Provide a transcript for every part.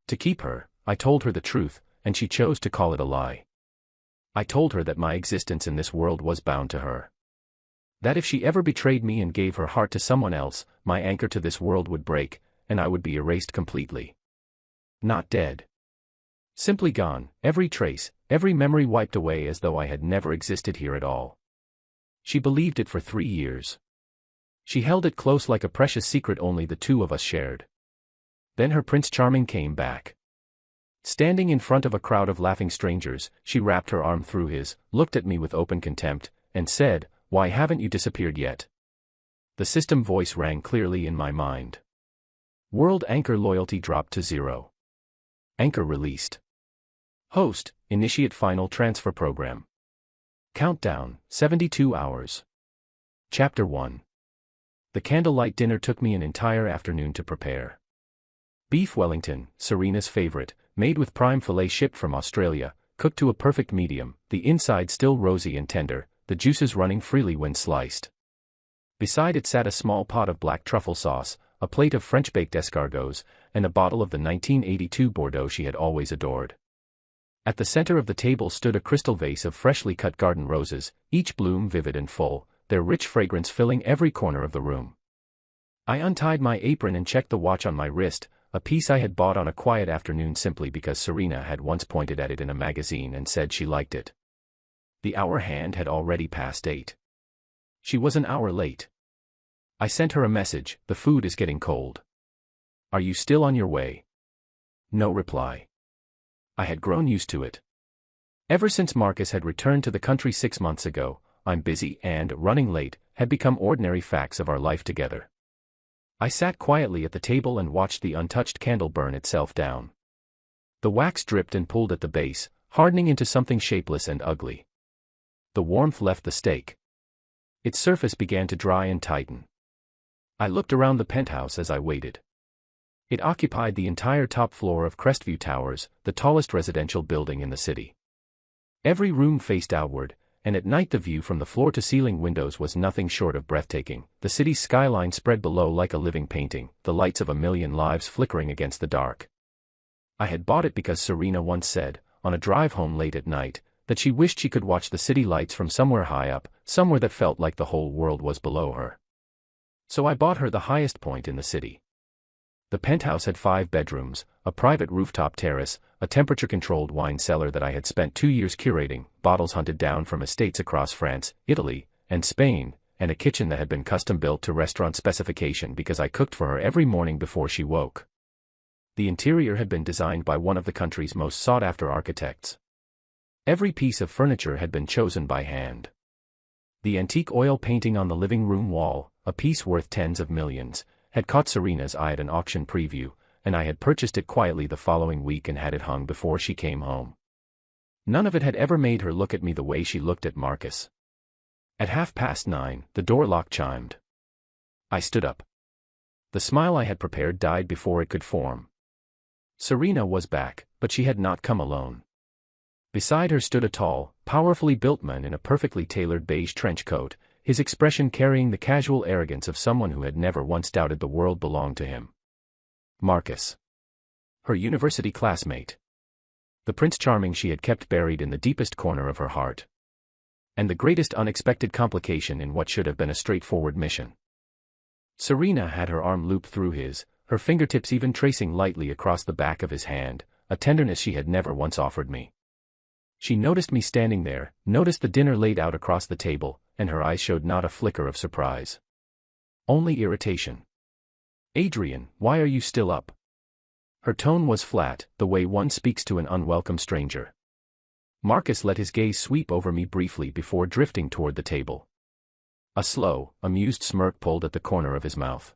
To keep her, I told her the truth, and she chose to call it a lie. I told her that my existence in this world was bound to her. That if she ever betrayed me and gave her heart to someone else, my anchor to this world would break, and I would be erased completely. Not dead. Simply gone, every trace, every memory wiped away as though I had never existed here at all. She believed it for 3 years. She held it close like a precious secret only the two of us shared. Then her Prince Charming came back. Standing in front of a crowd of laughing strangers, she wrapped her arm through his, looked at me with open contempt, and said, "Why haven't you disappeared yet?" The system voice rang clearly in my mind. World anchor loyalty dropped to 0. Anchor released. Host, initiate final transfer program. Countdown, 72 hours. Chapter 1. The candlelight dinner took me an entire afternoon to prepare. Beef Wellington, Serena's favorite, made with prime fillet shipped from Australia, cooked to a perfect medium, the inside still rosy and tender, the juices running freely when sliced. Beside it sat a small pot of black truffle sauce, a plate of French-baked escargots, and a bottle of the 1982 Bordeaux she had always adored. At the center of the table stood a crystal vase of freshly cut garden roses, each bloom vivid and full, their rich fragrance filling every corner of the room. I untied my apron and checked the watch on my wrist, a piece I had bought on a quiet afternoon simply because Serena had once pointed at it in a magazine and said she liked it. The hour hand had already passed 8. She was an hour late. I sent her a message, "The food is getting cold. Are you still on your way?" No reply. I had grown used to it. Ever since Marcus had returned to the country 6 months ago, "I'm busy" and "running late" had become ordinary facts of our life together. I sat quietly at the table and watched the untouched candle burn itself down. The wax dripped and pulled at the base, hardening into something shapeless and ugly. The warmth left the steak. Its surface began to dry and tighten. I looked around the penthouse as I waited. It occupied the entire top floor of Crestview Towers, the tallest residential building in the city. Every room faced outward, and at night the view from the floor-to-ceiling windows was nothing short of breathtaking. The city's skyline spread below like a living painting, the lights of a million lives flickering against the dark. I had bought it because Serena once said, on a drive home late at night, that she wished she could watch the city lights from somewhere high up, somewhere that felt like the whole world was below her. So I bought her the highest point in the city. The penthouse had 5 bedrooms, a private rooftop terrace, a temperature-controlled wine cellar that I had spent 2 years curating, bottles hunted down from estates across France, Italy, and Spain, and a kitchen that had been custom-built to restaurant specification because I cooked for her every morning before she woke. The interior had been designed by one of the country's most sought-after architects. Every piece of furniture had been chosen by hand. The antique oil painting on the living room wall, a piece worth tens of millions, had caught Serena's eye at an auction preview, and I had purchased it quietly the following week and had it hung before she came home. None of it had ever made her look at me the way she looked at Marcus. At 9:30, the door lock chimed. I stood up. The smile I had prepared died before it could form. Serena was back, but she had not come alone. Beside her stood a tall, powerfully built man in a perfectly tailored beige trench coat, his expression carrying the casual arrogance of someone who had never once doubted the world belonged to him. Marcus. Her university classmate. The Prince Charming she had kept buried in the deepest corner of her heart. And the greatest unexpected complication in what should have been a straightforward mission. Serena had her arm looped through his, her fingertips even tracing lightly across the back of his hand, a tenderness she had never once offered me. She noticed me standing there, noticed the dinner laid out across the table, and her eyes showed not a flicker of surprise. Only irritation. "Adrian, why are you still up?" Her tone was flat, the way one speaks to an unwelcome stranger. Marcus let his gaze sweep over me briefly before drifting toward the table. A slow, amused smirk pulled at the corner of his mouth.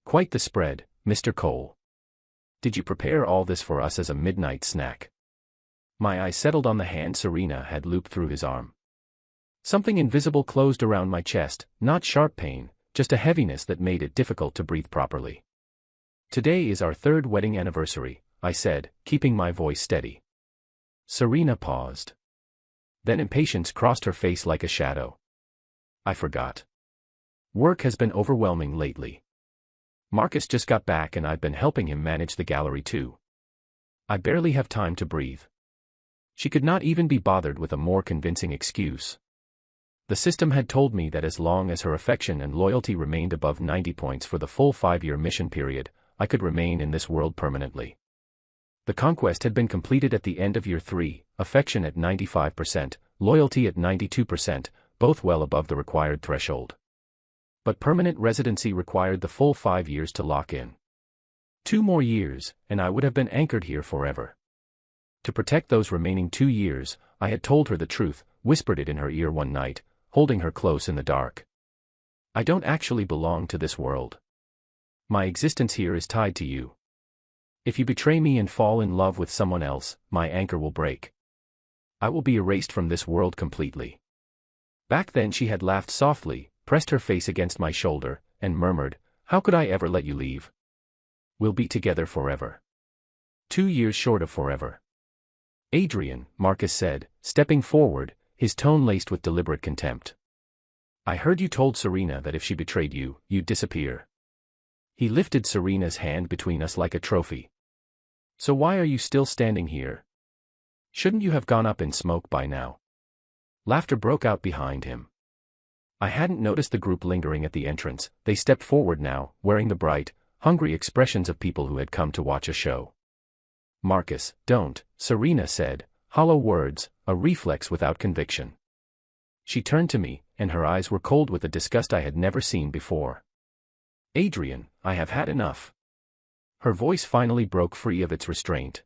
"Quite the spread, Mr. Cole. Did you prepare all this for us as a midnight snack?" My eyes settled on the hand Serena had looped through his arm. Something invisible closed around my chest, not sharp pain, just a heaviness that made it difficult to breathe properly. "Today is our 3rd wedding anniversary," I said, keeping my voice steady. Serena paused. Then impatience crossed her face like a shadow. "I forgot. Work has been overwhelming lately. Marcus just got back and I've been helping him manage the gallery too. I barely have time to breathe. She could not even be bothered with a more convincing excuse. The system had told me that as long as her affection and loyalty remained above 90 points for the full 5-year mission period, I could remain in this world permanently. The conquest had been completed at the end of year 3, affection at 95%, loyalty at 92%, both well above the required threshold. But permanent residency required the full 5 years to lock in. 2 more years, and I would have been anchored here forever. To protect those remaining 2 years, I had told her the truth, whispered it in her ear one night, holding her close in the dark. I don't actually belong to this world. My existence here is tied to you. If you betray me and fall in love with someone else, my anchor will break. I will be erased from this world completely. Back then she had laughed softly, pressed her face against my shoulder, and murmured, "How could I ever let you leave? We'll be together forever." 2 years short of forever. "Adrian," Marcus said, stepping forward, his tone laced with deliberate contempt. "I heard you told Serena that if she betrayed you, you'd disappear." He lifted Serena's hand between us like a trophy. "So why are you still standing here? Shouldn't you have gone up in smoke by now?" Laughter broke out behind him. I hadn't noticed the group lingering at the entrance. They stepped forward now, wearing the bright, hungry expressions of people who had come to watch a show. "Marcus, don't," Serena said, hollow words, a reflex without conviction. She turned to me, and her eyes were cold with a disgust I had never seen before. "Adrian, I have had enough." Her voice finally broke free of its restraint.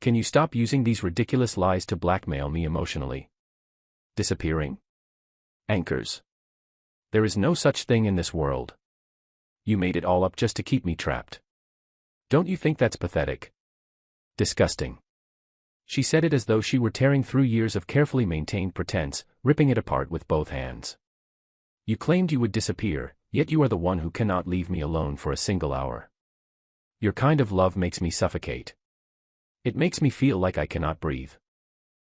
"Can you stop using these ridiculous lies to blackmail me emotionally? Disappearing? Anchors. There is no such thing in this world. You made it all up just to keep me trapped. Don't you think that's pathetic? Disgusting." She said it as though she were tearing through years of carefully maintained pretense, ripping it apart with both hands. "You claimed you would disappear, yet you are the one who cannot leave me alone for a single hour. Your kind of love makes me suffocate. It makes me feel like I cannot breathe."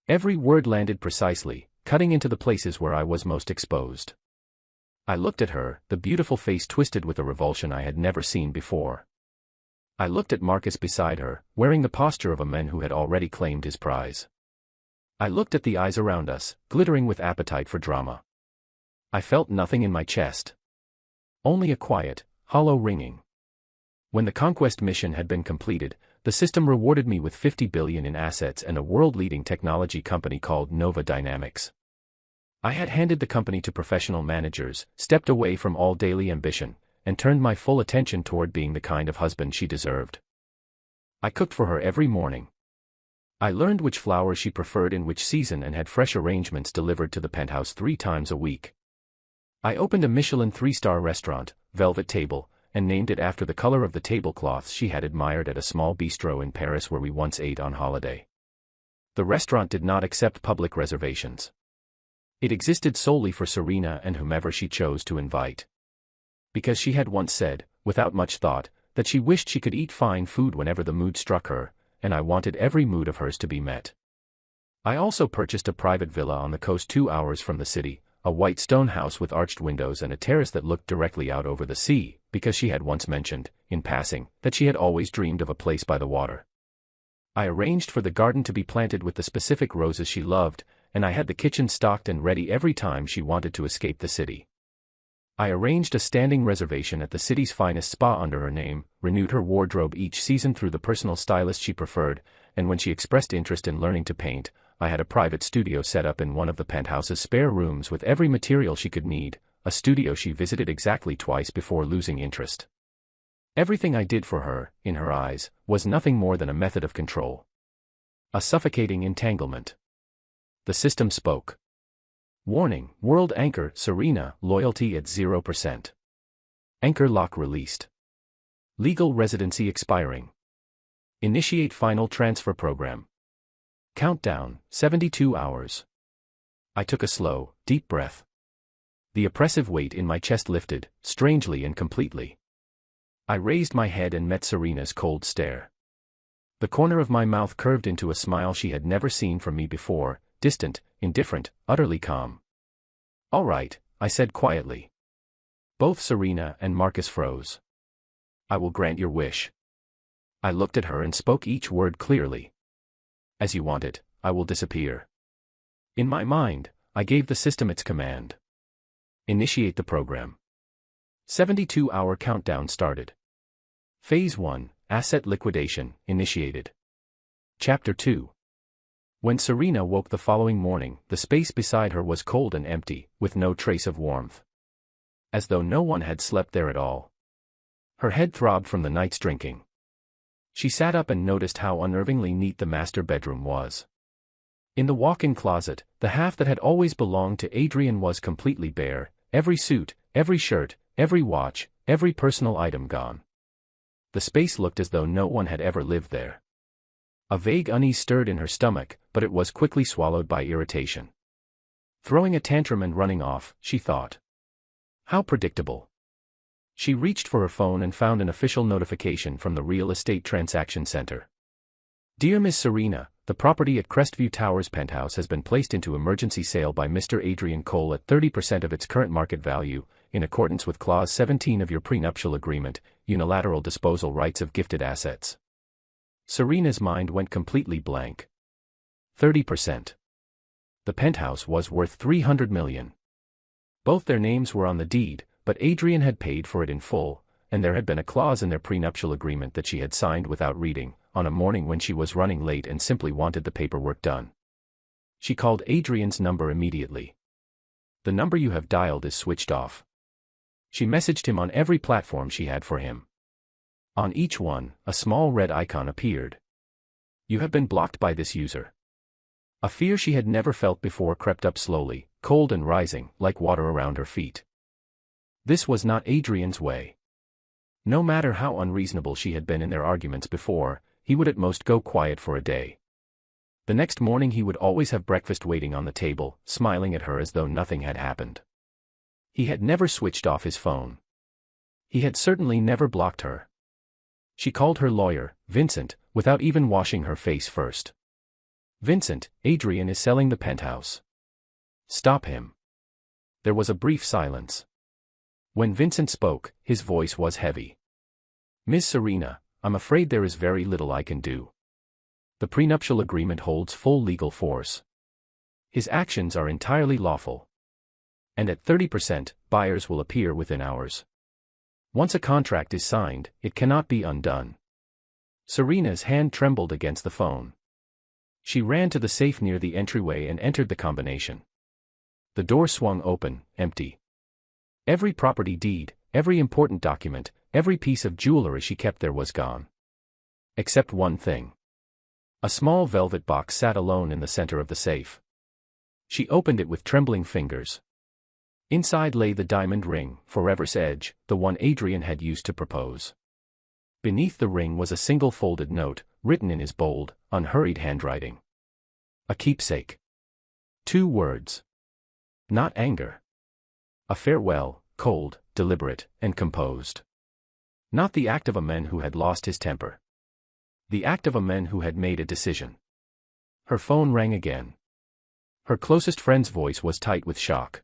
Every word landed precisely, cutting into the places where I was most exposed. I looked at her, the beautiful face twisted with a revulsion I had never seen before. I looked at Marcus beside her, wearing the posture of a man who had already claimed his prize. I looked at the eyes around us, glittering with appetite for drama. I felt nothing in my chest. Only a quiet, hollow ringing. When the conquest mission had been completed, the system rewarded me with 50 billion in assets and a world-leading technology company called Nova Dynamics. I had handed the company to professional managers, stepped away from all daily ambition, and turned my full attention toward being the kind of husband she deserved. I cooked for her every morning. I learned which flowers she preferred in which season and had fresh arrangements delivered to the penthouse 3 times a week. I opened a Michelin 3-star restaurant, Velvet Table, and named it after the color of the tablecloths she had admired at a small bistro in Paris where we once ate on holiday. The restaurant did not accept public reservations. It existed solely for Serena and whomever she chose to invite. Because she had once said, without much thought, that she wished she could eat fine food whenever the mood struck her, and I wanted every mood of hers to be met. I also purchased a private villa on the coast 2 hours from the city, a white stone house with arched windows and a terrace that looked directly out over the sea, because she had once mentioned, in passing, that she had always dreamed of a place by the water. I arranged for the garden to be planted with the specific roses she loved, and I had the kitchen stocked and ready every time she wanted to escape the city. I arranged a standing reservation at the city's finest spa under her name, renewed her wardrobe each season through the personal stylist she preferred, and when she expressed interest in learning to paint, I had a private studio set up in one of the penthouse's spare rooms with every material she could need, a studio she visited exactly twice before losing interest. Everything I did for her, in her eyes, was nothing more than a method of control. A suffocating entanglement. The system spoke. Warning, World Anchor, Serena, loyalty at 0%. Anchor lock released. Legal residency expiring. Initiate final transfer program. Countdown, 72 hours. I took a slow, deep breath. The oppressive weight in my chest lifted, strangely and completely. I raised my head and met Serena's cold stare. The corner of my mouth curved into a smile she had never seen from me before, distant, indifferent, utterly calm. "All right," I said quietly. Both Serena and Marcus froze. "I will grant your wish." I looked at her and spoke each word clearly. As you want it, I will disappear. In my mind, I gave the system its command. Initiate the program. 72-hour countdown started. Phase 1, Asset Liquidation, initiated. Chapter 2. When Serena woke the following morning, the space beside her was cold and empty, with no trace of warmth. As though no one had slept there at all. Her head throbbed from the night's drinking. She sat up and noticed how unnervingly neat the master bedroom was. In the walk-in closet, the half that had always belonged to Adrian was completely bare, every suit, every shirt, every watch, every personal item gone. The space looked as though no one had ever lived there. A vague unease stirred in her stomach, but it was quickly swallowed by irritation. Throwing a tantrum and running off, she thought. How predictable. She reached for her phone and found an official notification from the Real Estate Transaction Center. Dear Miss Serena, the property at Crestview Towers penthouse has been placed into emergency sale by Mr. Adrian Cole at 30% of its current market value, in accordance with Clause 17 of your prenuptial agreement, unilateral disposal rights of gifted assets. Serena's mind went completely blank. 30%. The penthouse was worth $300 million. Both their names were on the deed, but Adrian had paid for it in full, and there had been a clause in their prenuptial agreement that she had signed without reading, on a morning when she was running late and simply wanted the paperwork done. She called Adrian's number immediately. The number you have dialed is switched off. She messaged him on every platform she had for him. On each one, a small red icon appeared. You have been blocked by this user. A fear she had never felt before crept up slowly, cold and rising, like water around her feet. This was not Adrian's way. No matter how unreasonable she had been in their arguments before, he would at most go quiet for a day. The next morning he would always have breakfast waiting on the table, smiling at her as though nothing had happened. He had never switched off his phone. He had certainly never blocked her. She called her lawyer, Vincent, without even washing her face first. Vincent, Adrian is selling the penthouse. Stop him. There was a brief silence. When Vincent spoke, his voice was heavy. Miss Serena, I'm afraid there is very little I can do. The prenuptial agreement holds full legal force. His actions are entirely lawful. And at 30%, buyers will appear within hours. Once a contract is signed, it cannot be undone. Serena's hand trembled against the phone. She ran to the safe near the entryway and entered the combination. The door swung open, empty. Every property deed, every important document, every piece of jewelry she kept there was gone. Except one thing. A small velvet box sat alone in the center of the safe. She opened it with trembling fingers. Inside lay the diamond ring, Forever's Edge, the one Adrian had used to propose. Beneath the ring was a single folded note, written in his bold, unhurried handwriting. A keepsake. 2 words. Not anger. A farewell, cold, deliberate, and composed. Not the act of a man who had lost his temper. The act of a man who had made a decision. Her phone rang again. Her closest friend's voice was tight with shock.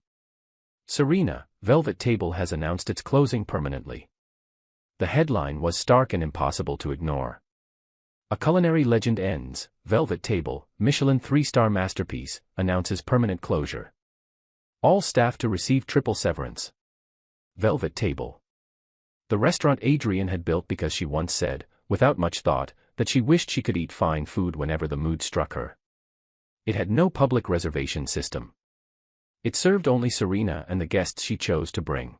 Serena, Velvet Table has announced its closing permanently. The headline was stark and impossible to ignore. A culinary legend ends, Velvet Table, Michelin 3-star masterpiece, announces permanent closure. All staff to receive triple severance. Velvet Table. The restaurant Adrian had built because she once said, without much thought, that she wished she could eat fine food whenever the mood struck her. It had no public reservation system. It served only Serena and the guests she chose to bring.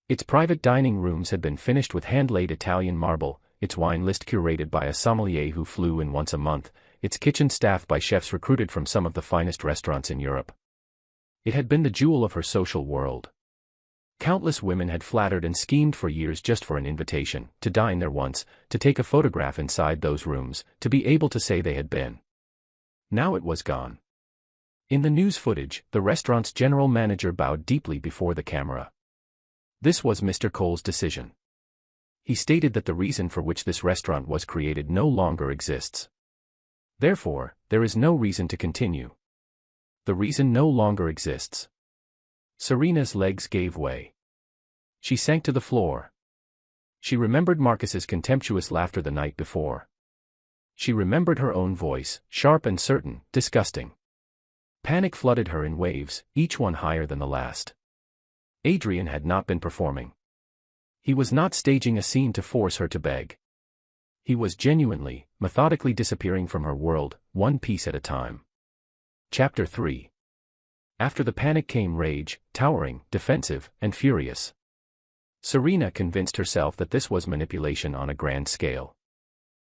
Its private dining rooms had been finished with hand-laid Italian marble, its wine list curated by a sommelier who flew in once a month, its kitchen staffed by chefs recruited from some of the finest restaurants in Europe. It had been the jewel of her social world. Countless women had flattered and schemed for years just for an invitation, to dine there once, to take a photograph inside those rooms, to be able to say they had been. Now it was gone. In the news footage, the restaurant's general manager bowed deeply before the camera. This was Mr. Cole's decision. He stated that the reason for which this restaurant was created no longer exists. Therefore, there is no reason to continue. The reason no longer exists. Serena's legs gave way. She sank to the floor. She remembered Marcus's contemptuous laughter the night before. She remembered her own voice, sharp and certain, disgusting. Panic flooded her in waves, each one higher than the last. Adrian had not been performing. He was not staging a scene to force her to beg. He was genuinely, methodically disappearing from her world, one piece at a time. Chapter 3. After the panic came rage, towering, defensive, and furious. Serena convinced herself that this was manipulation on a grand scale.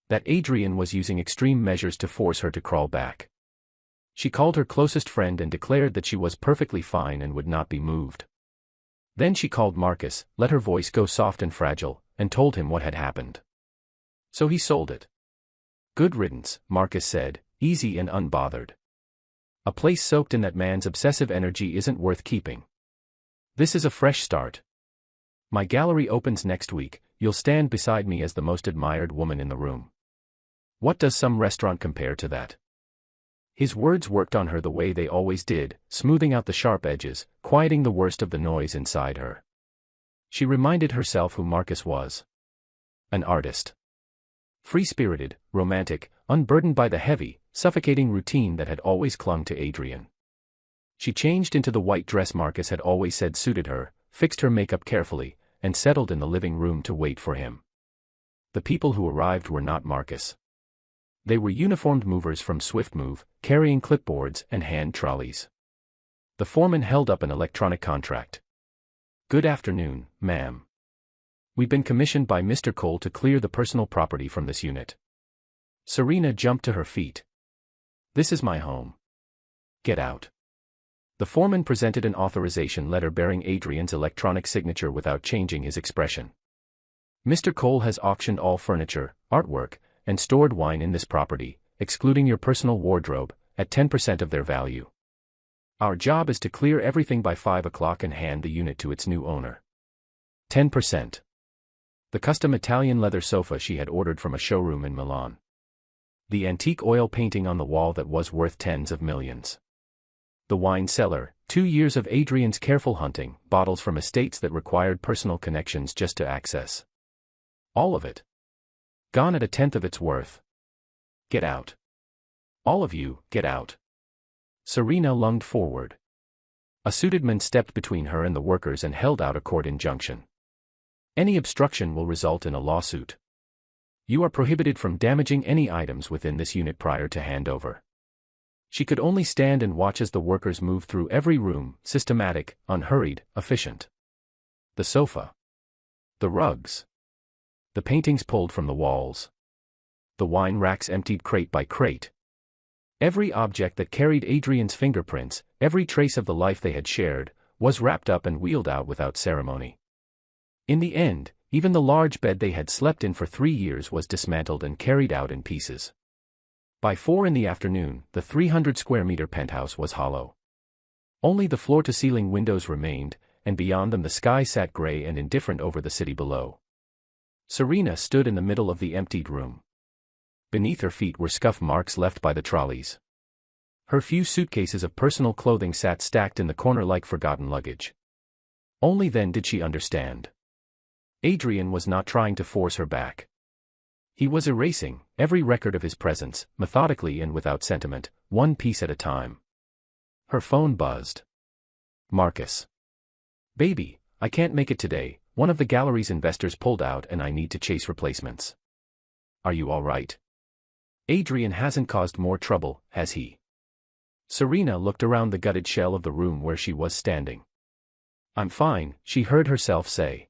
That Adrian was using extreme measures to force her to crawl back. She called her closest friend and declared that she was perfectly fine and would not be moved. Then she called Marcus, let her voice go soft and fragile, and told him what had happened. So he sold it. Good riddance, Marcus said, easy and unbothered. A place soaked in that man's obsessive energy isn't worth keeping. This is a fresh start. My gallery opens next week, you'll stand beside me as the most admired woman in the room. What does some restaurant compare to that? His words worked on her the way they always did, smoothing out the sharp edges, quieting the worst of the noise inside her. She reminded herself who Marcus was. An artist. Free-spirited, romantic, unburdened by the heavy, suffocating routine that had always clung to Adrian. She changed into the white dress Marcus had always said suited her, fixed her makeup carefully, and settled in the living room to wait for him. The people who arrived were not Marcus. They were uniformed movers from Swift Move, carrying clipboards and hand trolleys. The foreman held up an electronic contract. Good afternoon, ma'am. We've been commissioned by Mr. Cole to clear the personal property from this unit. Serena jumped to her feet. This is my home. Get out. The foreman presented an authorization letter bearing Adrian's electronic signature without changing his expression. Mr. Cole has auctioned all furniture, artwork, and stored wine in this property, excluding your personal wardrobe, at 10% of their value. Our job is to clear everything by 5 o'clock and hand the unit to its new owner. 10%. The custom Italian leather sofa she had ordered from a showroom in Milan. The antique oil painting on the wall that was worth tens of millions. The wine cellar, 2 years of Adrian's careful hunting, bottles from estates that required personal connections just to access. All of it. Gone at 1/10 of its worth. Get out. All of you, get out. Serena lunged forward. A suited man stepped between her and the workers and held out a court injunction. Any obstruction will result in a lawsuit. You are prohibited from damaging any items within this unit prior to handover. She could only stand and watch as the workers moved through every room, systematic, unhurried, efficient. The sofa. The rugs. The paintings pulled from the walls. The wine racks emptied crate by crate. Every object that carried Adrian's fingerprints, every trace of the life they had shared, was wrapped up and wheeled out without ceremony. In the end, even the large bed they had slept in for 3 years was dismantled and carried out in pieces. By 4 in the afternoon, the 300-square-meter penthouse was hollow. Only the floor-to-ceiling windows remained, and beyond them the sky sat gray and indifferent over the city below. Serena stood in the middle of the emptied room. Beneath her feet were scuff marks left by the trolleys. Her few suitcases of personal clothing sat stacked in the corner like forgotten luggage. Only then did she understand. Adrian was not trying to force her back. He was erasing every record of his presence, methodically and without sentiment, one piece at a time. Her phone buzzed. Marcus. Baby, I can't make it today. One of the gallery's investors pulled out and I need to chase replacements. Are you all right? Adrian hasn't caused more trouble, has he? Serena looked around the gutted shell of the room where she was standing. I'm fine, she heard herself say.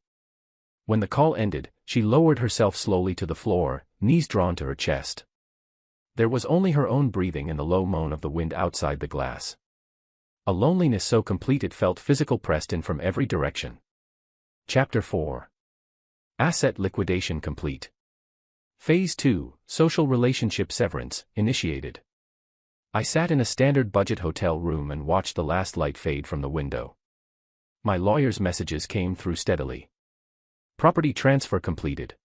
When the call ended, she lowered herself slowly to the floor, knees drawn to her chest. There was only her own breathing and the low moan of the wind outside the glass. A loneliness so complete it felt physical pressed in from every direction. Chapter 4. Asset liquidation complete. Phase 2, social relationship severance, initiated. I sat in a standard budget hotel room and watched the last light fade from the window. My lawyer's messages came through steadily. Property transfer completed.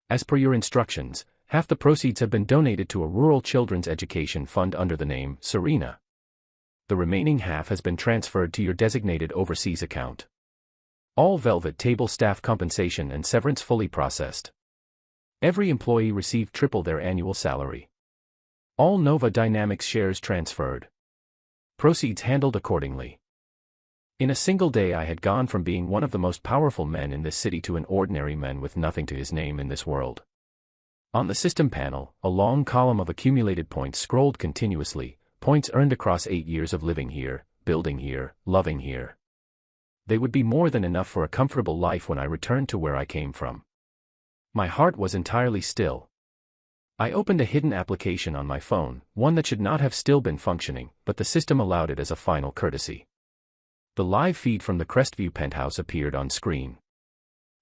As per your instructions, half the proceeds have been donated to a rural children's education fund under the name Serena. The remaining half has been transferred to your designated overseas account. All velvet table staff compensation and severance fully processed. Every employee received triple their annual salary. All Nova Dynamics shares transferred. Proceeds handled accordingly. In a single day I had gone from being one of the most powerful men in this city to an ordinary man with nothing to his name in this world. On the system panel, a long column of accumulated points scrolled continuously, points earned across 8 years of living here, building here, loving here. They would be more than enough for a comfortable life when I returned to where I came from. My heart was entirely still. I opened a hidden application on my phone, one that should not have still been functioning, but the system allowed it as a final courtesy. The live feed from the Crestview penthouse appeared on screen.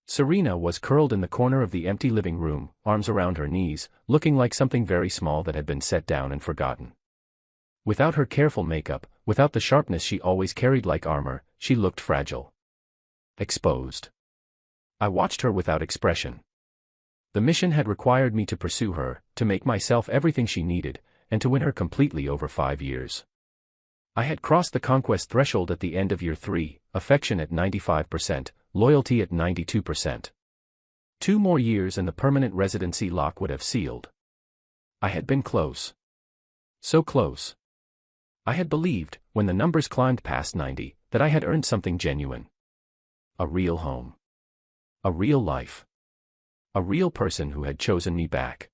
Serena was curled in the corner of the empty living room, arms around her knees, looking like something very small that had been set down and forgotten. Without her careful makeup, without the sharpness she always carried like armor, she looked fragile. Exposed. I watched her without expression. The mission had required me to pursue her, to make myself everything she needed, and to win her completely over 5 years. I had crossed the conquest threshold at the end of year 3, affection at 95%, loyalty at 92%. 2 more years and the permanent residency lock would have sealed. I had been close. So close. I had believed, when the numbers climbed past 90, that I had earned something genuine. A real home. A real life. A real person who had chosen me back.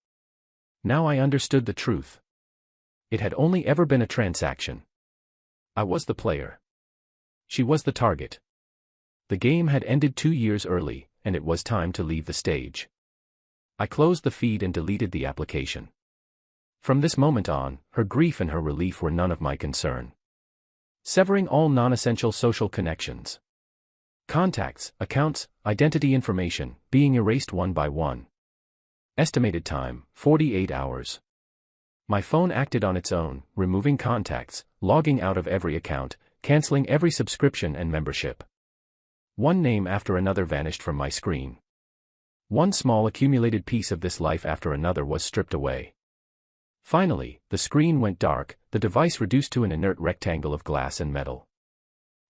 Now I understood the truth. It had only ever been a transaction. I was the player. She was the target. The game had ended 2 years early, and it was time to leave the stage. I closed the feed and deleted the application. From this moment on, her grief and her relief were none of my concern. Severing all non-essential social connections. Contacts, accounts, identity information, being erased one by one. Estimated time, 48 hours. My phone acted on its own, removing contacts, logging out of every account, canceling every subscription and membership. One name after another vanished from my screen. One small accumulated piece of this life after another was stripped away. Finally, the screen went dark, the device reduced to an inert rectangle of glass and metal.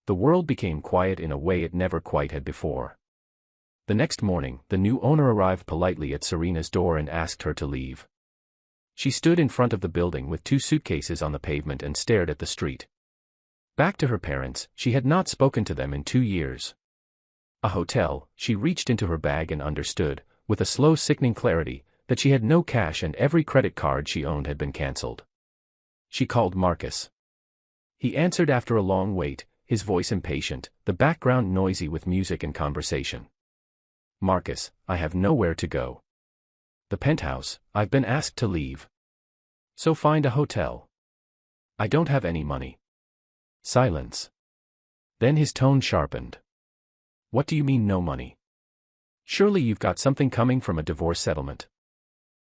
The world became quiet in a way it never quite had before. The next morning, the new owner arrived politely at Serena's door and asked her to leave. She stood in front of the building with 2 suitcases on the pavement and stared at the street. Back to her parents, she had not spoken to them in 2 years. A hotel, she reached into her bag and understood, with a slow sickening clarity, that she had no cash and every credit card she owned had been cancelled. She called Marcus. He answered after a long wait, his voice impatient, the background noisy with music and conversation. Marcus, I have nowhere to go. The penthouse, I've been asked to leave. So find a hotel. I don't have any money. Silence. Then his tone sharpened. What do you mean no money? Surely you've got something coming from a divorce settlement.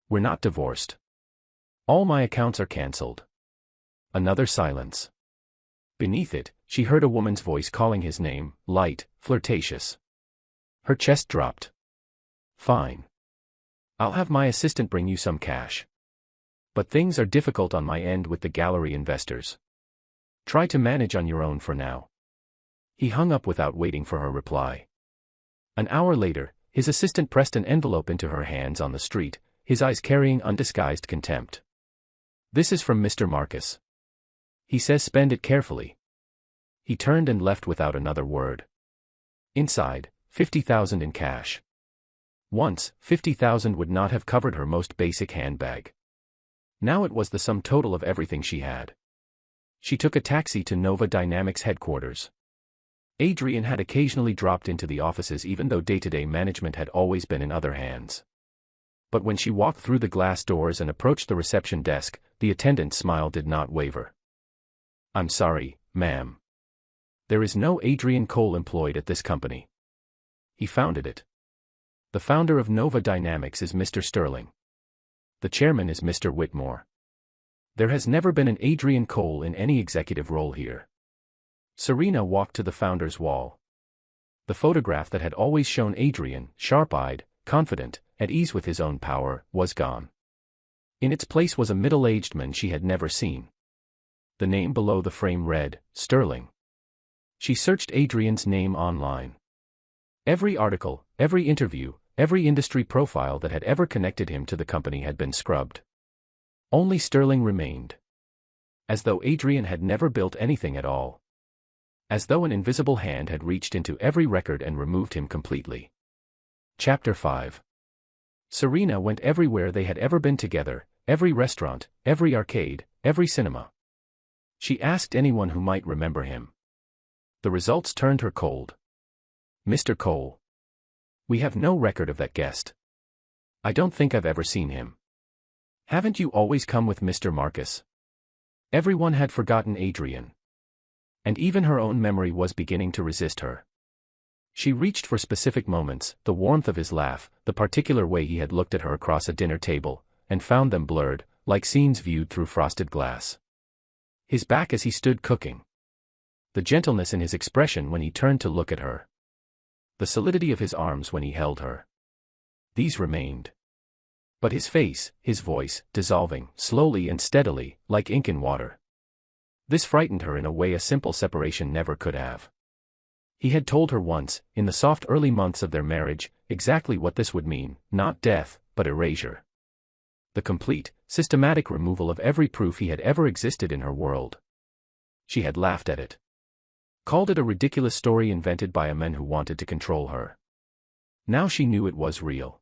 We're not divorced. All my accounts are cancelled. Another silence. Beneath it, she heard a woman's voice calling his name, light, flirtatious. Her chest dropped. Fine. I'll have my assistant bring you some cash. But things are difficult on my end with the gallery investors. Try to manage on your own for now. He hung up without waiting for her reply. An hour later, his assistant pressed an envelope into her hands on the street, his eyes carrying undisguised contempt. This is from Mr. Marcus. He says spend it carefully. He turned and left without another word. Inside, 50,000 in cash. Once, 50,000 would not have covered her most basic handbag. Now it was the sum total of everything she had. She took a taxi to Nova Dynamics headquarters. Adrian had occasionally dropped into the offices even though day-to-day management had always been in other hands. But when she walked through the glass doors and approached the reception desk, the attendant's smile did not waver. I'm sorry, ma'am. There is no Adrian Cole employed at this company. He founded it. The founder of Nova Dynamics is Mr. Sterling. The chairman is Mr. Whitmore. There has never been an Adrian Cole in any executive role here. Serena walked to the founder's wall. The photograph that had always shown Adrian, sharp-eyed, confident, at ease with his own power, was gone. In its place was a middle-aged man she had never seen. The name below the frame read, Sterling. She searched Adrian's name online. Every article, every interview, every industry profile that had ever connected him to the company had been scrubbed. Only Sterling remained. As though Adrian had never built anything at all. As though an invisible hand had reached into every record and removed him completely. Chapter 5. Serena went everywhere they had ever been together, every restaurant, every arcade, every cinema. She asked anyone who might remember him. The results turned her cold. Mr. Cole. We have no record of that guest. I don't think I've ever seen him. Haven't you always come with Mr. Marcus? Everyone had forgotten Adrian. And even her own memory was beginning to resist her. She reached for specific moments, the warmth of his laugh, the particular way he had looked at her across a dinner table, and found them blurred, like scenes viewed through frosted glass. His back as he stood cooking. The gentleness in his expression when he turned to look at her. The solidity of his arms when he held her. These remained. But his face, his voice, dissolving, slowly and steadily, like ink in water. This frightened her in a way a simple separation never could have. He had told her once, in the soft early months of their marriage, exactly what this would mean, not death, but erasure. The complete, systematic removal of every proof he had ever existed in her world. She had laughed at it. Called it a ridiculous story invented by a man who wanted to control her. Now she knew it was real.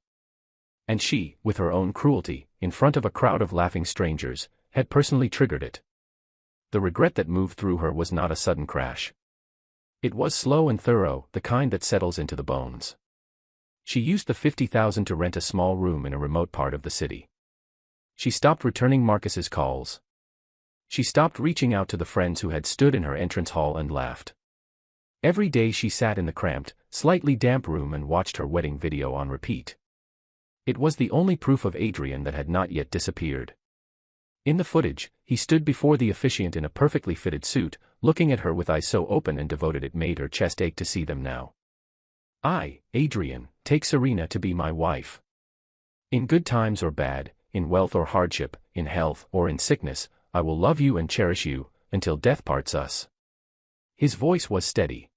And she, with her own cruelty, in front of a crowd of laughing strangers, had personally triggered it. The regret that moved through her was not a sudden crash. It was slow and thorough, the kind that settles into the bones. She used the $50,000 to rent a small room in a remote part of the city. She stopped returning Marcus's calls. She stopped reaching out to the friends who had stood in her entrance hall and laughed. Every day she sat in the cramped, slightly damp room and watched her wedding video on repeat. It was the only proof of Adrian that had not yet disappeared. In the footage, he stood before the officiant in a perfectly fitted suit, looking at her with eyes so open and devoted it made her chest ache to see them now. I, Adrian, take Serena to be my wife. In good times or bad, in wealth or hardship, in health or in sickness, I will love you and cherish you, until death parts us. His voice was steady.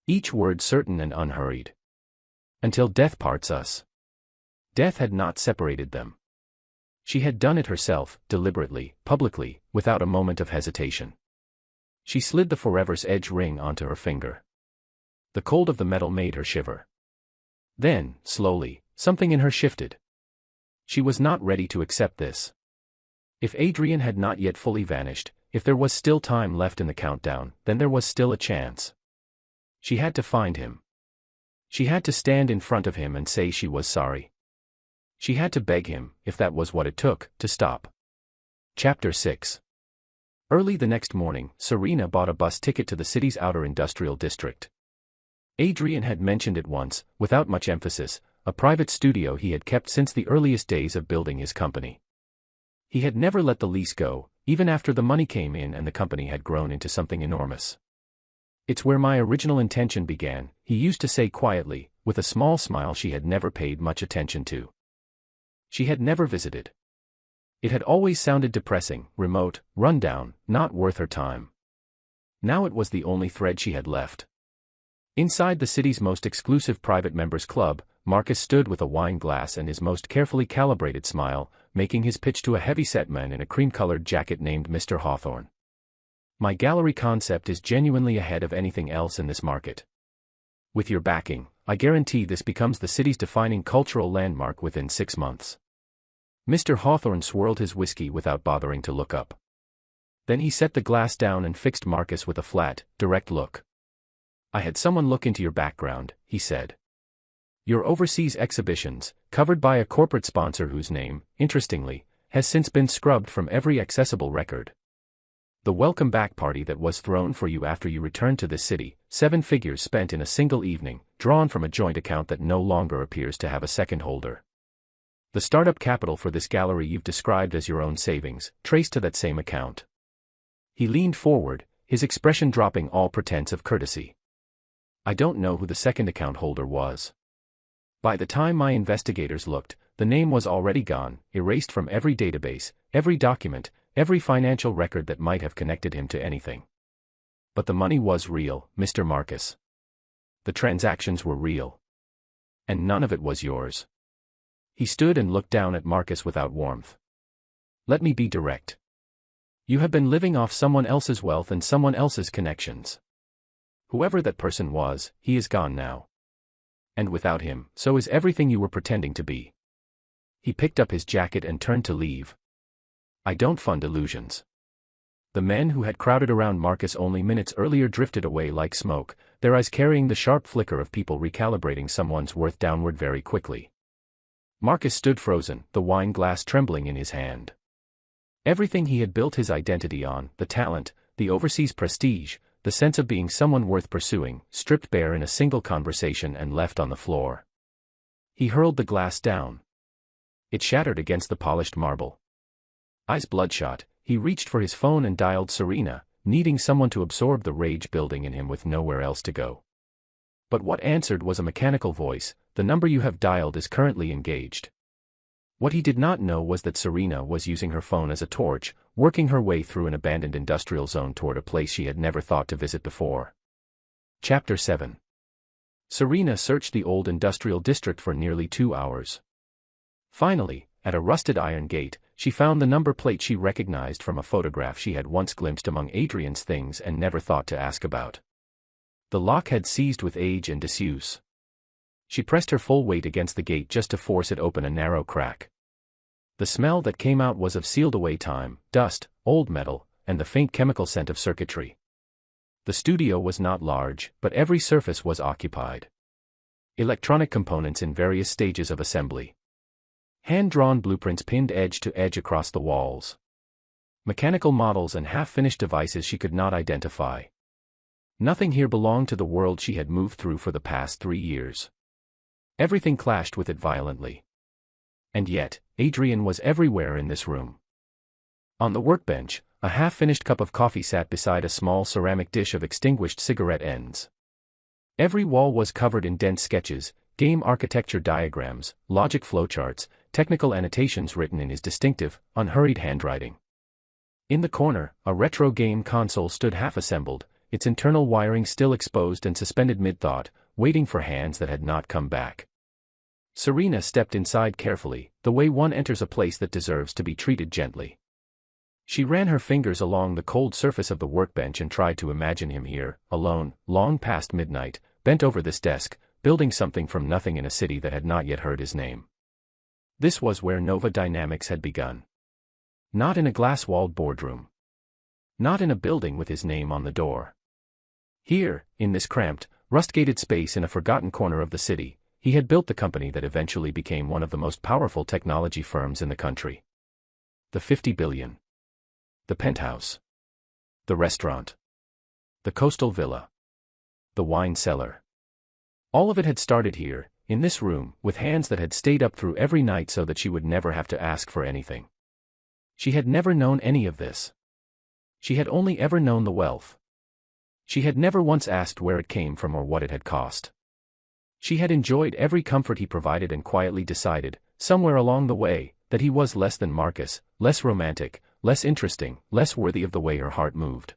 Each word certain and unhurried. Until death parts us. Death had not separated them. She had done it herself, deliberately, publicly, without a moment of hesitation. She slid the Forever's edge ring onto her finger. The cold of the metal made her shiver. Then, slowly, something in her shifted. She was not ready to accept this. If Adrian had not yet fully vanished, if there was still time left in the countdown, then there was still a chance. She had to find him. She had to stand in front of him and say she was sorry. She had to beg him, if that was what it took, to stop. Chapter 6. Early the next morning, Serena bought a bus ticket to the city's outer industrial district. Adrian had mentioned it once, without much emphasis, a private studio he had kept since the earliest days of building his company. He had never let the lease go, even after the money came in and the company had grown into something enormous. It's where my original intention began, he used to say quietly, with a small smile she had never paid much attention to. She had never visited. It had always sounded depressing, remote, run down, not worth her time. Now it was the only thread she had left. Inside the city's most exclusive private members club, Marcus stood with a wine glass and his most carefully calibrated smile, making his pitch to a heavy-set man in a cream-colored jacket named Mr. Hawthorne. My gallery concept is genuinely ahead of anything else in this market. With your backing, I guarantee this becomes the city's defining cultural landmark within 6 months. Mr. Hawthorne swirled his whiskey without bothering to look up. Then he set the glass down and fixed Marcus with a flat, direct look. I had someone look into your background, he said. Your overseas exhibitions, covered by a corporate sponsor whose name, interestingly, has since been scrubbed from every accessible record. The welcome back party that was thrown for you after you returned to this city, 7 figures spent in a single evening, drawn from a joint account that no longer appears to have a second holder. The startup capital for this gallery you've described as your own savings, traced to that same account. He leaned forward, his expression dropping all pretense of courtesy. I don't know who the second account holder was. By the time my investigators looked, the name was already gone, erased from every database, every document, every financial record that might have connected him to anything. But the money was real, Mr. Marcus. The transactions were real. And none of it was yours. He stood and looked down at Marcus without warmth. Let me be direct. You have been living off someone else's wealth and someone else's connections. Whoever that person was, he is gone now. And without him, so is everything you were pretending to be. He picked up his jacket and turned to leave. I don't fund illusions. The men who had crowded around Marcus only minutes earlier drifted away like smoke, their eyes carrying the sharp flicker of people recalibrating someone's worth downward very quickly. Marcus stood frozen, the wine glass trembling in his hand. Everything he had built his identity on, the talent, the overseas prestige, the sense of being someone worth pursuing, stripped bare in a single conversation and left on the floor. He hurled the glass down. It shattered against the polished marble. Eyes bloodshot, he reached for his phone and dialed Serena, needing someone to absorb the rage building in him with nowhere else to go. But what answered was a mechanical voice, "The number you have dialed is currently engaged." What he did not know was that Serena was using her phone as a torch, working her way through an abandoned industrial zone toward a place she had never thought to visit before. Chapter 7. Serena searched the old industrial district for nearly 2 hours. Finally, at a rusted iron gate, she found the number plate she recognized from a photograph she had once glimpsed among Adrian's things and never thought to ask about. The lock had seized with age and disuse. She pressed her full weight against the gate just to force it open a narrow crack. The smell that came out was of sealed-away time, dust, old metal, and the faint chemical scent of circuitry. The studio was not large, but every surface was occupied. Electronic components in various stages of assembly. Hand-drawn blueprints pinned edge to edge across the walls. Mechanical models and half-finished devices she could not identify. Nothing here belonged to the world she had moved through for the past 3 years. Everything clashed with it violently. And yet, Adrian was everywhere in this room. On the workbench, a half-finished cup of coffee sat beside a small ceramic dish of extinguished cigarette ends. Every wall was covered in dense sketches, game architecture diagrams, logic flowcharts, technical annotations written in his distinctive, unhurried handwriting. In the corner, a retro game console stood half-assembled, its internal wiring still exposed and suspended mid-thought, waiting for hands that had not come back. Serena stepped inside carefully, the way one enters a place that deserves to be treated gently. She ran her fingers along the cold surface of the workbench and tried to imagine him here, alone, long past midnight, bent over this desk, building something from nothing in a city that had not yet heard his name. This was where Nova Dynamics had begun. Not in a glass-walled boardroom. Not in a building with his name on the door. Here, in this cramped, rust-gated space in a forgotten corner of the city, he had built the company that eventually became one of the most powerful technology firms in the country. The 50 billion. The penthouse. The restaurant. The coastal villa. The wine cellar. All of it had started here, in this room, with hands that had stayed up through every night so that she would never have to ask for anything. She had never known any of this. She had only ever known the wealth. She had never once asked where it came from or what it had cost. She had enjoyed every comfort he provided and quietly decided, somewhere along the way, that he was less than Marcus, less romantic, less interesting, less worthy of the way her heart moved.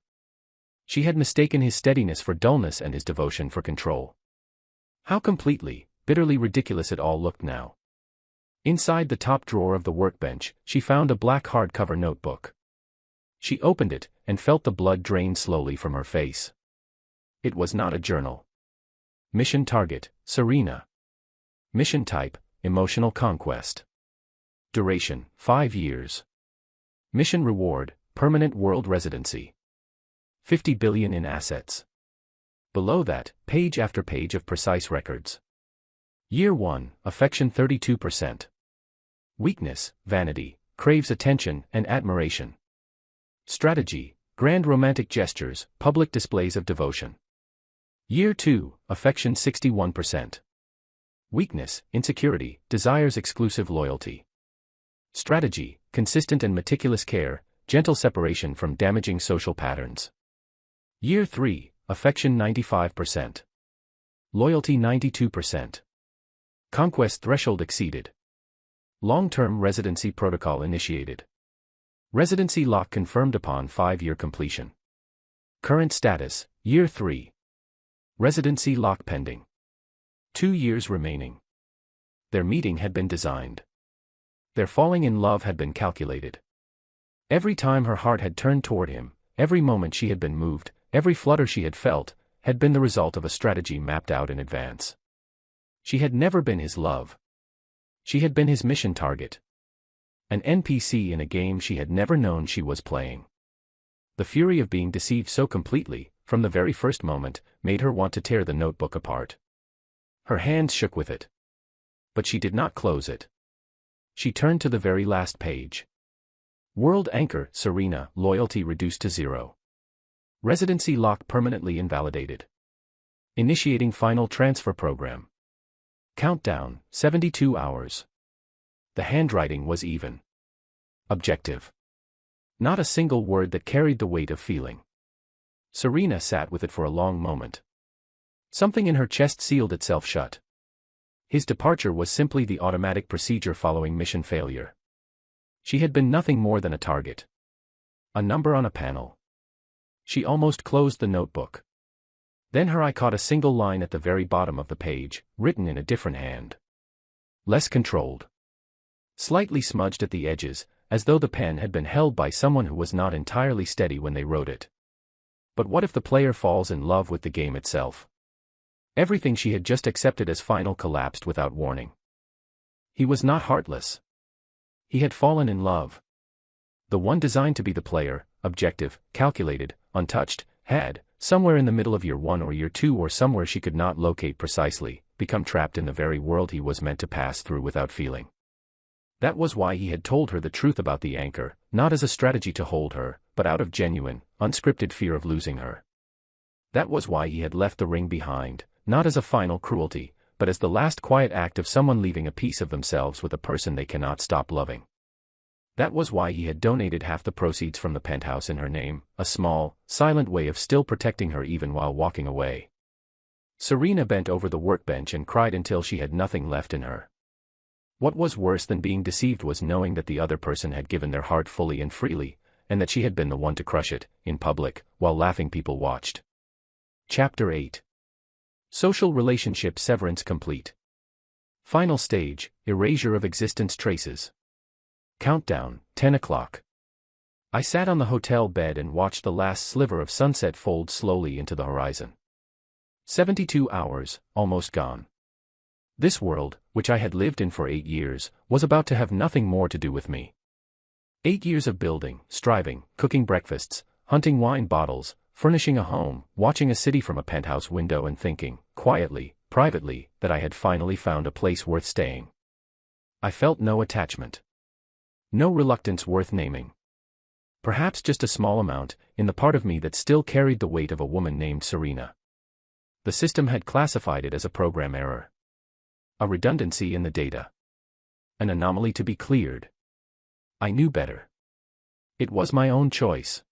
She had mistaken his steadiness for dullness and his devotion for control. How completely, bitterly ridiculous it all looked now. Inside the top drawer of the workbench, she found a black hardcover notebook. She opened it, and felt the blood drain slowly from her face. It was not a journal. Mission target, Serena. Mission type, emotional conquest. Duration, 5 years. Mission reward, permanent world residency. 50 billion in assets. Below that, page after page of precise records. Year 1, affection 32%. Weakness, vanity, craves attention and admiration. Strategy, grand romantic gestures, public displays of devotion. Year 2, affection 61%. Weakness, insecurity, desires exclusive loyalty. Strategy, consistent and meticulous care, gentle separation from damaging social patterns. Year 3, affection 95%. Loyalty 92%. Conquest threshold exceeded. Long-term residency protocol initiated. Residency lock confirmed upon 5-year completion. Current status, Year 3. Residency lock pending. 2 years remaining. Their meeting had been designed. Their falling in love had been calculated. Every time her heart had turned toward him, every moment she had been moved, every flutter she had felt, had been the result of a strategy mapped out in advance. She had never been his love. She had been his mission target. An NPC in a game she had never known she was playing. The fury of being deceived so completely, from the very first moment, made her want to tear the notebook apart. Her hands shook with it. But she did not close it. She turned to the very last page. World anchor, Serena, loyalty reduced to 0. Residency lock permanently invalidated. Initiating final transfer program. Countdown, 72 hours. The handwriting was even. Objective. Not a single word that carried the weight of feeling. Serena sat with it for a long moment. Something in her chest sealed itself shut. His departure was simply the automatic procedure following mission failure. She had been nothing more than a target. A number on a panel. She almost closed the notebook. Then her eye caught a single line at the very bottom of the page, written in a different hand. Less controlled. Slightly smudged at the edges, as though the pen had been held by someone who was not entirely steady when they wrote it. But what if the player falls in love with the game itself? Everything she had just accepted as final collapsed without warning. He was not heartless. He had fallen in love. The one designed to be the player, objective, calculated, untouched, had, somewhere in the middle of year 1 or year 2 or somewhere she could not locate precisely, become trapped in the very world he was meant to pass through without feeling. That was why he had told her the truth about the anchor, not as a strategy to hold her, but out of genuine, unscripted fear of losing her. That was why he had left the ring behind, not as a final cruelty, but as the last quiet act of someone leaving a piece of themselves with a person they cannot stop loving. That was why he had donated half the proceeds from the penthouse in her name, a small, silent way of still protecting her even while walking away. Serena bent over the workbench and cried until she had nothing left in her. What was worse than being deceived was knowing that the other person had given their heart fully and freely, and that she had been the one to crush it, in public, while laughing people watched. Chapter 8. Social relationship severance complete. Final stage, erasure of existence traces. Countdown, 10 o'clock. I sat on the hotel bed and watched the last sliver of sunset fold slowly into the horizon. 72 hours, almost gone. This world, which I had lived in for 8 years, was about to have nothing more to do with me. 8 years of building, striving, cooking breakfasts, hunting wine bottles, furnishing a home, watching a city from a penthouse window and thinking, quietly, privately, that I had finally found a place worth staying. I felt no attachment. No reluctance worth naming. Perhaps just a small amount, in the part of me that still carried the weight of a woman named Serena. The system had classified it as a program error. A redundancy in the data. An anomaly to be cleared. I knew better. It was my own choice.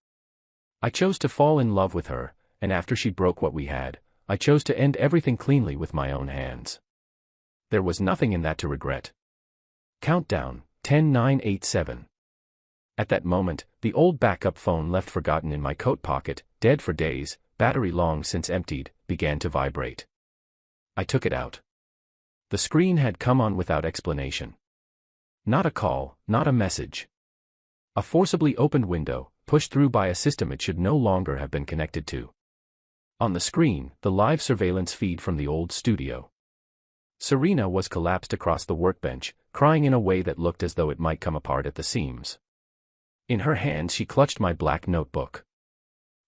I chose to fall in love with her, and after she broke what we had, I chose to end everything cleanly with my own hands. There was nothing in that to regret. Countdown, 10:09:87. At that moment, the old backup phone left forgotten in my coat pocket, dead for days, battery long since emptied, began to vibrate. I took it out. The screen had come on without explanation. Not a call, not a message. A forcibly opened window, pushed through by a system it should no longer have been connected to. On the screen, the live surveillance feed from the old studio. Serena was collapsed across the workbench, crying in a way that looked as though it might come apart at the seams. In her hands she clutched my black notebook.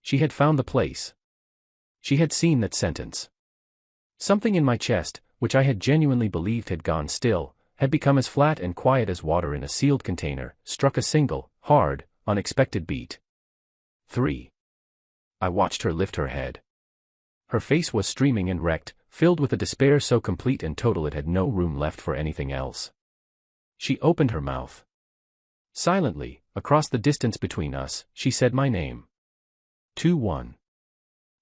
She had found the place. She had seen that sentence. Something in my chest, which I had genuinely believed had gone still, had become as flat and quiet as water in a sealed container, struck a single, hard, unexpected beat. 3. I watched her lift her head. Her face was streaming and wrecked, filled with a despair so complete and total it had no room left for anything else. She opened her mouth. Silently, across the distance between us, she said my name. 2-1.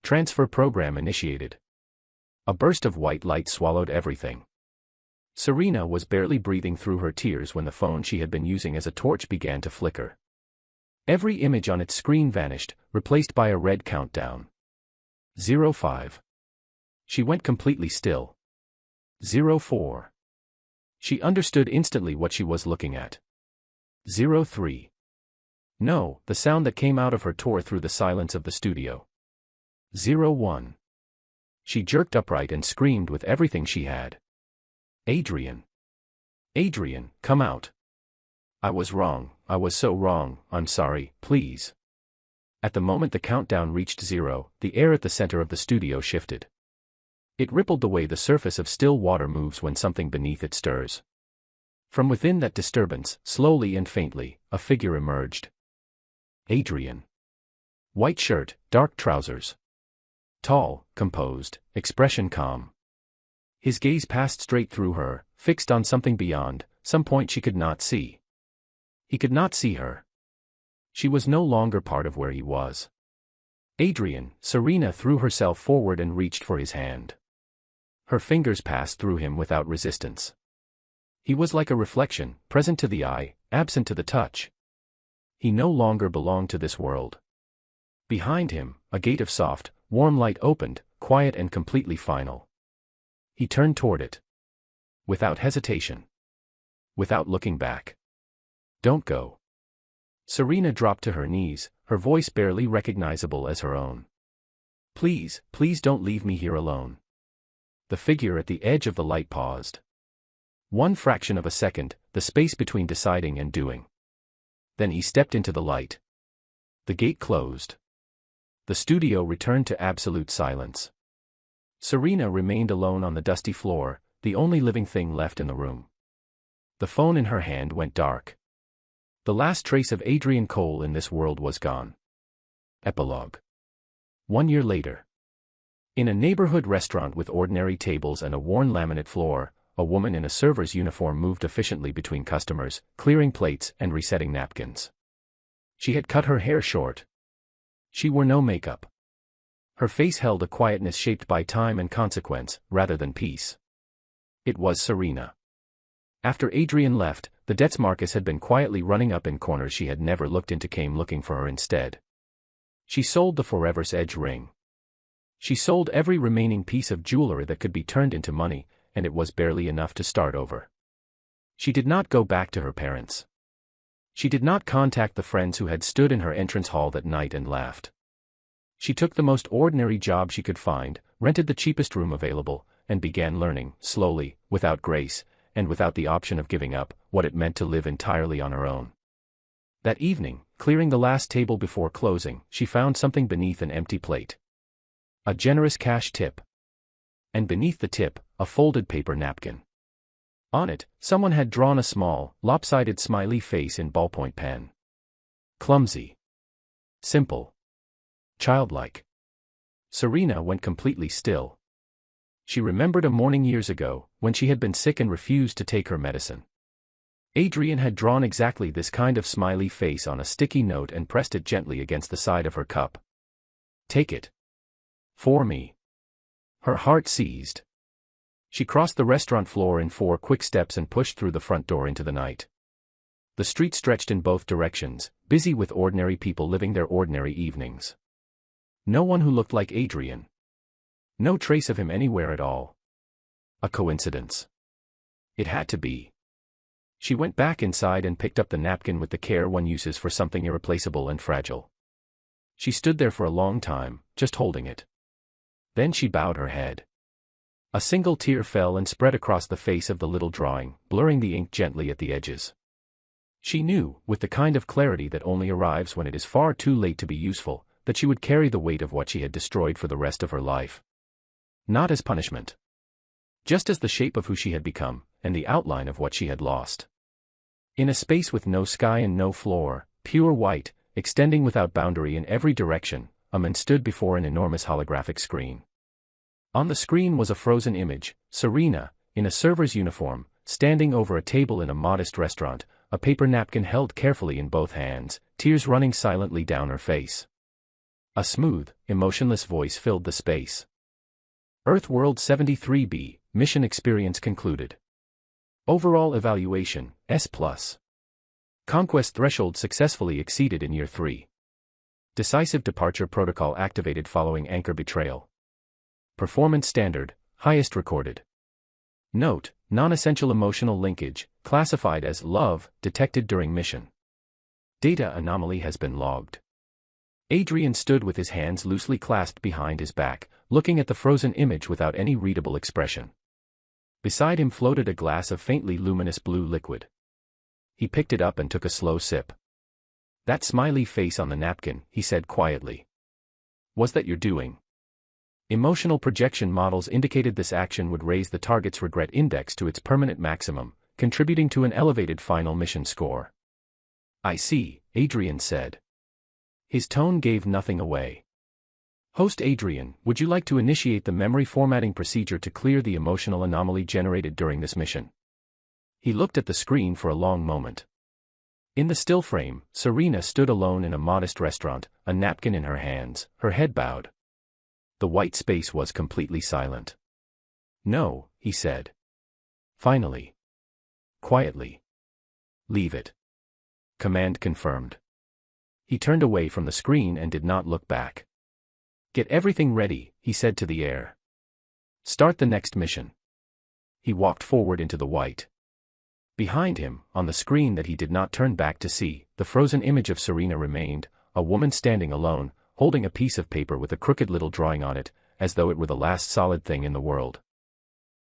Transfer program initiated. A burst of white light swallowed everything. Serena was barely breathing through her tears when the phone she had been using as a torch began to flicker. Every image on its screen vanished, replaced by a red countdown. 05. She went completely still. 04. She understood instantly what she was looking at. 03. No, the sound that came out of her tore through the silence of the studio. 01. She jerked upright and screamed with everything she had. Adrian. Adrian, come out. I was wrong, I was so wrong, I'm sorry, please. At the moment the countdown reached 0, the air at the center of the studio shifted. It rippled the way the surface of still water moves when something beneath it stirs. From within that disturbance, slowly and faintly, a figure emerged. Adrian. White shirt, dark trousers. Tall, composed, expression calm. His gaze passed straight through her, fixed on something beyond, some point she could not see. He could not see her. She was no longer part of where he was. Adrian, Serena threw herself forward and reached for his hand. Her fingers passed through him without resistance. He was like a reflection, present to the eye, absent to the touch. He no longer belonged to this world. Behind him, a gate of soft, warm light opened, quiet and completely final. He turned toward it. Without hesitation. Without looking back. Don't go. Serena dropped to her knees, her voice barely recognizable as her own. Please, please don't leave me here alone. The figure at the edge of the light paused. One fraction of a second, the space between deciding and doing. Then he stepped into the light. The gate closed. The studio returned to absolute silence. Serena remained alone on the dusty floor, the only living thing left in the room. The phone in her hand went dark. The last trace of Adrian Cole in this world was gone. Epilogue. 1 year later. In a neighborhood restaurant with ordinary tables and a worn laminate floor, a woman in a server's uniform moved efficiently between customers, clearing plates and resetting napkins. She had cut her hair short. She wore no makeup. Her face held a quietness shaped by time and consequence, rather than peace. It was Serena. After Adrian left, the debts Marcus had been quietly running up in corners she had never looked into came looking for her instead. She sold the Forever's Edge ring. She sold every remaining piece of jewelry that could be turned into money, and it was barely enough to start over. She did not go back to her parents. She did not contact the friends who had stood in her entrance hall that night and laughed. She took the most ordinary job she could find, rented the cheapest room available, and began learning, slowly, without grace, and without the option of giving up, what it meant to live entirely on her own. That evening, clearing the last table before closing, she found something beneath an empty plate. A generous cash tip. And beneath the tip, a folded paper napkin. On it, someone had drawn a small, lopsided smiley face in ballpoint pen. Clumsy. Simple. Childlike. Serena went completely still. She remembered a morning years ago, when she had been sick and refused to take her medicine. Adrian had drawn exactly this kind of smiley face on a sticky note and pressed it gently against the side of her cup. Take it. For me. Her heart seized. She crossed the restaurant floor in 4 quick steps and pushed through the front door into the night. The street stretched in both directions, busy with ordinary people living their ordinary evenings. No one who looked like Adrian. No trace of him anywhere at all. A coincidence. It had to be. She went back inside and picked up the napkin with the care one uses for something irreplaceable and fragile. She stood there for a long time, just holding it. Then she bowed her head. A single tear fell and spread across the face of the little drawing, blurring the ink gently at the edges. She knew, with the kind of clarity that only arrives when it is far too late to be useful, that she would carry the weight of what she had destroyed for the rest of her life. Not as punishment. Just as the shape of who she had become, and the outline of what she had lost. In a space with no sky and no floor, pure white, extending without boundary in every direction, a man stood before an enormous holographic screen. On the screen was a frozen image, Serena, in a server's uniform, standing over a table in a modest restaurant, a paper napkin held carefully in both hands, tears running silently down her face. A smooth, emotionless voice filled the space. Earth-World 73B, mission experience concluded. Overall evaluation, S+. Conquest threshold successfully exceeded in year 3. Decisive departure protocol activated following anchor betrayal. Performance standard, highest recorded. Note: non-essential emotional linkage, classified as love, detected during mission. Data anomaly has been logged. Adrian stood with his hands loosely clasped behind his back, looking at the frozen image without any readable expression. Beside him floated a glass of faintly luminous blue liquid. He picked it up and took a slow sip. "That smiley face on the napkin," he said quietly. "Was that your doing?" Emotional projection models indicated this action would raise the target's regret index to its permanent maximum, contributing to an elevated final mission score. "I see," Adrian said. His tone gave nothing away. "Host Adrian, would you like to initiate the memory formatting procedure to clear the emotional anomaly generated during this mission?" He looked at the screen for a long moment. In the still frame, Serena stood alone in a modest restaurant, a napkin in her hands, her head bowed. The white space was completely silent. "No," he said. Finally. Quietly. "Leave it." Command confirmed. He turned away from the screen and did not look back. "Get everything ready," he said to the air. "Start the next mission." He walked forward into the white. Behind him, on the screen that he did not turn back to see, the frozen image of Serena remained, a woman standing alone, holding a piece of paper with a crooked little drawing on it, as though it were the last solid thing in the world.